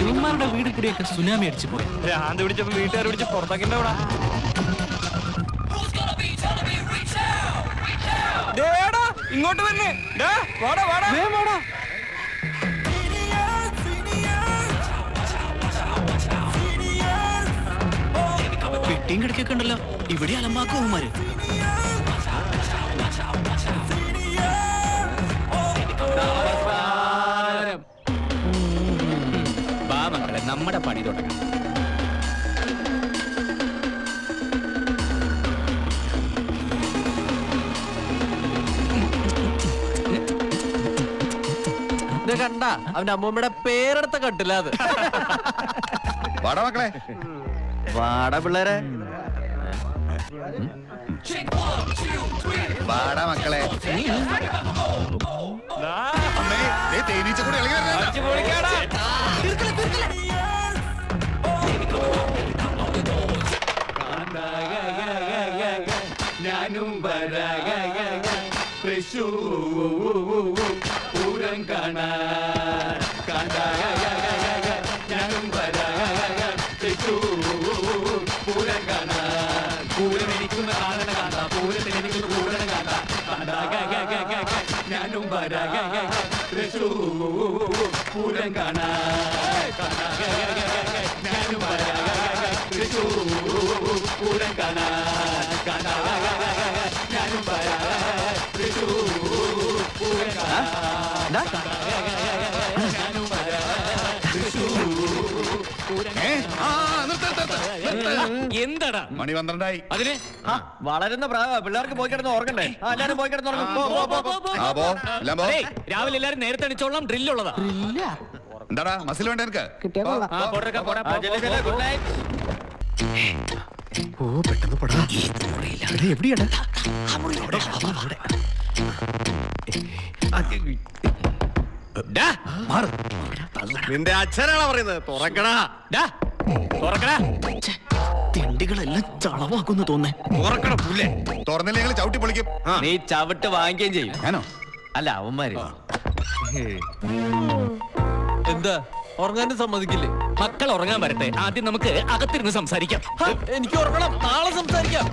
ഇവന്മാരുടെ വീട് കൂടിയൊക്കെ സുനാമി അടിച്ചു പോയി. ഭ്രാന്ത് പിടിച്ചപ്പോ വീട്ടുകാർ പിടിച്ച് പുറത്താക്കിന്റെ അവിടെ ഇങ്ങോട്ട് തന്നെ പെട്ടിയും കിടക്കൊക്കെ ഉണ്ടല്ലോ. ഇവിടെ അലമ്പാക്കുമാര്. മക്കളെ നമ്മുടെ പണി തുടങ്ങാം. ഇത് കണ്ട അവന്റെ അമ്മൂമ്മയുടെ പേരെടുത്ത കട്ടില്ല അത്. വാടാ മക്കളെ, വാടാ പിള്ളേരെ, വാടാ മക്കളെ. തേനീച്ച കൂടെ ഇളകി ഞാനും പൂരം കാണാൻ ഞാനും പൂരം കാണാൻ. പൂരം എനിക്കൊന്ന് കാണണ കാണാ, പൂരത്തിന് എനിക്കൊന്ന് കൂടണ കാണാ. ഞാനും പൂരം കാണാൻ ഞാനും പൂരം കാണാൻ ഞാനും എന്താടാ മണി 12 അതിന് വളരുന്ന പിള്ളേർക്ക് പോയി കിടന്ന് ഓർക്കണ്ടേ? എല്ലാരും പോയി കിടന്ന് രാവിലെ എല്ലാരും നേരത്തെ അടിച്ചോളാം. ഡ്രില്ലുള്ളതാ. എന്താടാ മസിൽ വേണ്ട എനിക്ക്? ഓ പെട്ടെന്ന് പോടാ. എവിടെയാണ്? നിന്റെ അച്ഛനാണോ പറയുന്നത്? തുറക്കടാ. തെണ്ടികളെല്ലാം ചളവാക്കുന്നു തോന്നേ. തുറക്കട പുല്ലേ. തുറന്നില്ല ഞങ്ങൾ ചവിട്ടി പൊളിക്കും. നീ ചവിട്ട് വാങ്ങിക്കുകയും ചെയ്യും. ഞാനോ? അല്ല അവന്മാര്. എന്താ ഉറങ്ങാനും സമ്മതിക്കില്ലേ? മക്കൾ ഉറങ്ങാൻ വരട്ടെ, ആദ്യം നമുക്ക് അകത്തിരുന്ന് സംസാരിക്കാം. എനിക്ക് ഉറങ്ങണം, നാളെ സംസാരിക്കാം.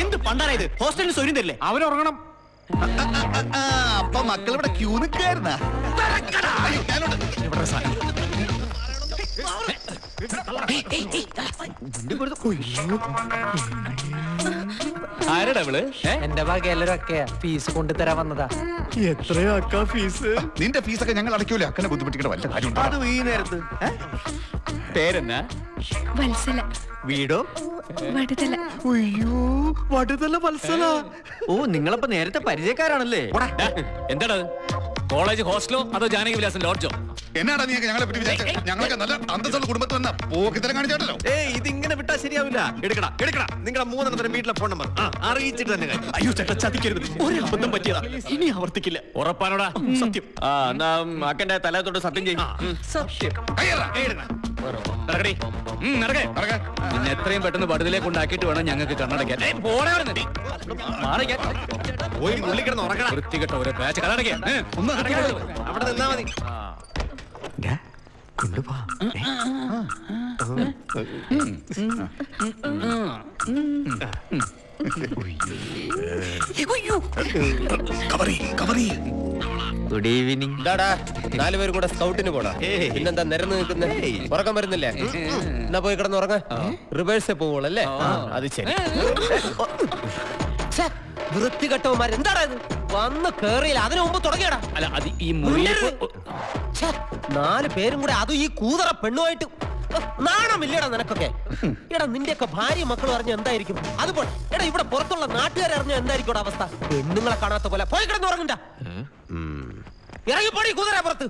എന്ത് പണ്ടാണ് ഇത്? ഹോസ്റ്റലിൽ സ്വയം തരില്ലേ? അവരുറങ്ങണം. അപ്പൊ മക്കൾ ഇവിടെ ക്യൂ നിൽക്കായിരുന്ന. ആരടാ അവള്? എന്റെ ഭാഗ്യം എല്ലാരും ഒക്കെയാ ഫീസ് കൊണ്ടുതരാൻ വന്നതാ. എത്രയോ അക്ക ഫീസ്? നിന്റെ ഫീസൊക്കെ ഞങ്ങൾ അടയ്ക്കൂല. അക്കനെ ബുദ്ധിമുട്ടിക്കേണ്ട വല്ല കാര്യം. അത് ഈ നേരത്ത്. പേരെന്നാ? വത്സല. വീടോ? വടുതല. അയ്യോ വടുതല വത്സല. ഓ നിങ്ങളപ്പോ നേരത്തെ പരിചയക്കാരാണല്ലേ? എന്താടാ കോളേജ് ഹോസ്റ്റലോ അതോ ജാനകി വിലാസം ലോഡ്ജോ? എന്നാടാ നീ ഞങ്ങളെ പറ്റി വിചാരിച്ചത്? ഞങ്ങളൊക്കെ നല്ല അന്തസ്സുള്ള കുടുംബത്തിൽ വന്ന പോക്കിത്തരം കാണിച്ചാട്ടല്ലോ. ഇതിങ്ങനെ വിട്ടാ ശരിയാവില്ല. എടുക്കടാ നിങ്ങളുടെ 3 വീട്ടിലെ ഫോൺ നമ്പർ അറിയിച്ചിട്ട് തന്നെ. അയ്യോ ചേട്ടാ ചതിക്കരുത്, ഒരു അബദ്ധം പറ്റിയതാ, ഇനി ആവർത്തിക്കില്ല. ഉറപ്പാണോടാ? സത്യം. അക്കന്റെ തല തൊട്ട് സത്യം ചെയ്യും. സത്യം. പിന്നെ എത്രയും പെട്ടെന്ന് വടുതലേക്ക് കൊണ്ടാക്കിയിട്ട് വേണം ഞങ്ങൾക്ക് കണ്ണടയ്ക്കാൻ. വൃത്തികെട്ട ഒരു ബാച്ച് കണ്ണടയ്ക്കാൻ. അവിടെ നിന്നാ മതി. കൊണ്ടുപോ. Good evening. 4 പേര് കൂടെ സ്കൗട്ടിന് പോടാ. പിന്നെന്താ നിരന്ന് നിൽക്കുന്നേ? ഉറക്കം വരുന്നില്ലേ? എന്നാ പോയി കിടന്ന് ഉറങ്ങ. റിവേഴ്സേ പോവുള്ളല്ലേ? അത് ശരി. വൃത്തികെട്ടവന്മാർ എന്താടാ ഇത്? വന്ന് കേറിയില്ല, അതിനു മുമ്പ് തുടങ്ങിയടാ. അല്ല അത് ഈ മുറിയിൽ 4 പേരും കൂടെ, അതും ഈ കൂതറ പെണ്ണുമായിട്ട്. നാണമില്ലടാ നിനക്കൊക്കെ? എടാ നിന്റെയൊക്കെ ഭാര്യ മക്കളും അറിഞ്ഞ എന്തായിരിക്കും? അതുപോലെ എടാ ഇവിടെ പുറത്തുള്ള നാട്ടുകാരെ അറിഞ്ഞ എന്തായിരിക്കും അവസ്ഥ? പെണ്ണുങ്ങളെ കാണാത്ത പോലെ പോയി കിടന്ന് ഉറങ്ങണ്ട. ഇറങ്ങിപ്പോടി കുതിര പുറത്ത്.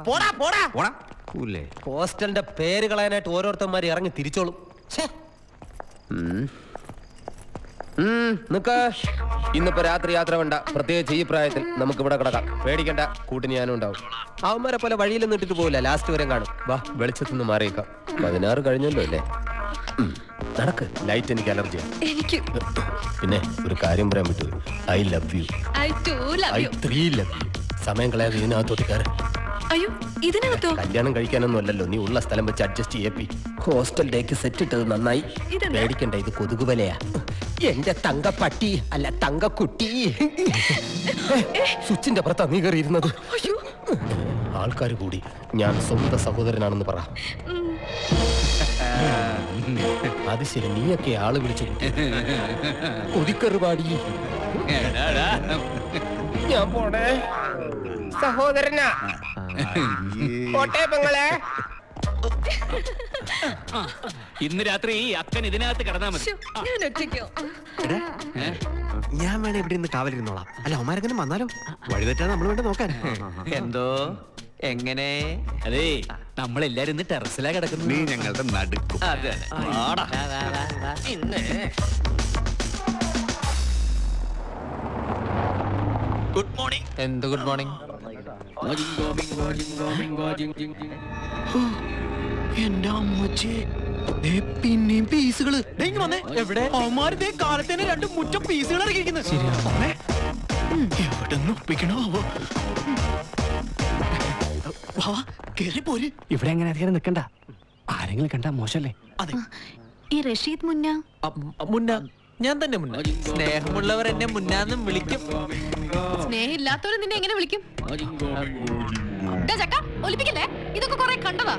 പോടാ പോടാ. ഹോസ്റ്റലിന്റെ പേര് കളയാനായിട്ട് ഓരോരുത്തന്മാര് ഇറങ്ങി തിരിച്ചോളും. ഇന്നിപ്പോ രാത്രി യാത്ര വേണ്ട, പ്രത്യേകിച്ച് ഈ പ്രായത്തിൽ നമുക്ക് ഇവിടെ കിടക്കാം. പേടിക്കണ്ട, കൂട്ടിന് ഞാനും ഉണ്ടാവും. അവന്മാരെ പോലെ വഴിയിൽ നിന്നിട്ട് പോവില്ല, ലാസ്റ്റ് വരെ കാണും. വാ വെളിച്ചത്തുനിന്ന് മാറിയേക്കാം. 16 കഴിഞ്ഞല്ലോ അല്ലേ? നടക്ക്. ലൈറ്റ് എനിക്ക് അലർജി. എനിക്ക് പിന്നെ ഒരു കാര്യം പറയാൻ പറ്റൂ. I love you. I too love I you. 3 love you. സമയം കളയാതെ ഇതിനകത്തോട്ട് കയറി. അയ്യോ ഇതിനകത്തോ? കല്യാണം കഴിക്കാനൊന്നും അല്ലല്ലോ, നീ ഉള്ള സ്ഥലം വെച്ച് അഡ്ജസ്റ്റ് ചെയ്യപ്പി. ഹോസ്റ്റലിലേക്ക് സെറ്റ് ഇട്ടത് നന്നായി. ഇതെന്താ? പേടിക്കണ്ട, ഇത് കൊതുകുവലയാ. എന്റെ തങ്കപ്പട്ടി അല്ല തങ്കക്കുട്ടി. സ്വിച്ചിന്റെ പുറത്താ നീ കയറിയിരുന്നത്. അയ്യോ ആൾക്കാർ കൂടി ഞാൻ സ്വന്തം സഹോദരനാണെന്ന് പറ. അത് ശരി, നീയൊക്കെ ആള് വിളിച്ചു കൊതിക്കറുപാടി. ഞാൻ പോണേ സഹോദരനാ. പോട്ടെ പെങ്ങളെ. ഇന്ന് രാത്രി അക്കൻ ഇതിനകത്ത് കിടന്നാ മതി. ശ്ശോ, ഞാൻ ഒറ്റയ്ക്കോ? ഞാൻ വേണേ ഇവിടെ നിന്ന് കാവലിരുന്നോളാം. അല്ല അവന്മാരെങ്ങനെ വന്നാലോ? വഴിതെറ്റാ നമ്മൾ വേണ്ട നോക്കാൻ. എന്തോ എങ്ങനെ? അതേ നമ്മളെല്ലാരും ഇന്ന് ടെറസിലാ കിടക്കുന്നത്. നീ ഞങ്ങളുടെ നടുക്കും. അതെ ഗുഡ് മോർണിംഗ്. എന്ത് ഗുഡ് മോർണിംഗ്? എന്റെ അമ്മച്ചി പിന്നെയും പീസുകള് എവിടെ? അവന്മാര് കാലത്തേന് 2 മുറ്റം പീസുകൾ ഇറങ്ങിയിരിക്കുന്നത്. എവിടെ ഒപ്പിക്കണോ? കേറി പോര്. ഇവിടെ എങ്ങനെ അധികം നിക്കണ്ട, ആരെങ്കിലും കണ്ടാ മോശല്ലേ? അതെ ഈ റഷീദ് മുന്ന മുന്ന ഞാൻ തന്നെ മുന്ന. സ്നേഹമുള്ളവർ എന്നെ മുന്നാന്നും വിളിക്കും. സ്നേഹമില്ലാത്തവര് നിന്നെ എങ്ങനെ വിളിക്കും? ദാ ചക്ക, ഒലിപ്പിക്കല്ലേ? ഇതൊക്കെ കുറെ കണ്ടതാ.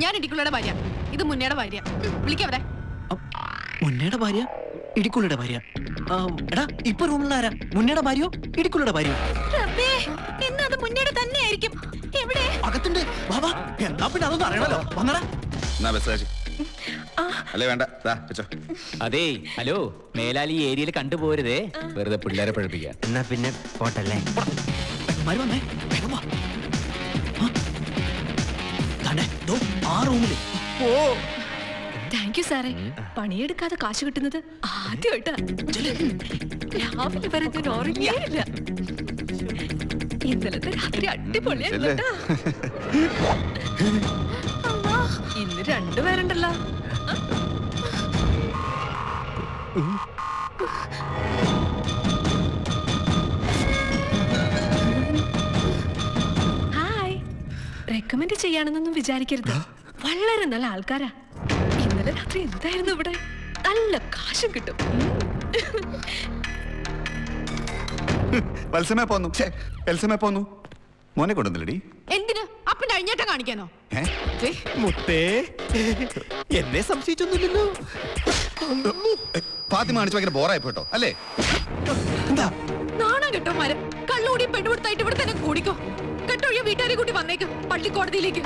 ഞാൻ ഇടിക്കുള്ളയുടെ ഭാര്യ, ഇത് മുന്നയുടെ ഭാര്യ. വിളിക്കവരെ. മുന്നയുടെ ഭാര്യ ഇടിക്കുള്ളിയുടെ ഭാര്യ. എടാ ഇപ്പൊ റൂമിലുള്ള ആരാ? മുന്നയുടെ ഭാര്യയോ ഇടിക്കുള്ളിയുടെ ഭാര്യയോ? എന്നാ അത് മുന്നയുടെ തന്നെ ആയിരിക്കും. എവിടെ? അകത്തുണ്ട്. വാ എന്നാ പിന്നെ അതൊന്നും അറിയണല്ലോ. വന്നടാ. എന്നാ ബസ് കാശ് അല്ലേ വേണ്ട. വെച്ചോ. അതേ ഹലോ, മേലാൽ ഈ ഏരിയയിൽ കണ്ടുപോരുതേ, വെറുതെ പിള്ളേരെ പഠിപ്പിക്കാൻ. എന്നാ പിന്നെ പോട്ടല്ലേ. വന്നേ വേഗം വാ. ആ റൂമില് താങ്ക് യു സാറേ. പണിയെടുക്കാതെ കാശ് കിട്ടുന്നത് ആദ്യമായിട്ടാ. രാവിലെ വരെ ഞാൻ ഉറങ്ങിയില്ല. ഇന്നലത്തെ രാത്രി അടിപൊളിയായിരുന്നു കേട്ടാ. അമ്മా, ഇന്ന് 2 പേരുണ്ടല്ലോ. ഹായ്. റെക്കമെൻഡ് ചെയ്യാണെന്നൊന്നും വിചാരിക്കരുത്. വളരെ നല്ല ആൾക്കാരാ. ഇന്നലെ രാത്രി എന്തായിരുന്നു ഇവിടെ? നല്ല കാശും കിട്ടും. വത്സമേ പോന്നു. വത്സമേ പോന്നു. മോനെ കൊണ്ടുവന്നില്ലടി. എന്തിന്? അപ്പന്റെ അഴിഞ്ഞേട്ടം കാണിക്കാനോ? മുത്തേ എന്നെ സംശയിച്ചൊന്നുമില്ലല്ലോ. ഫാത്തിമ കാണിച്ച് ഭയങ്കര ബോറായി പോട്ടോ അല്ലേ? എന്താ നാണം കേട്ടോ മരം. കള്ളൂടി പെണ്ണുകൊടുത്തായിട്ട് ഇവിടെ തന്നെ കൂടിക്കോ. കെട്ടൊഴിയ വീട്ടുകാരെ കൂട്ടി വന്നേക്ക് പള്ളിക്കോടതിയിലേക്ക്.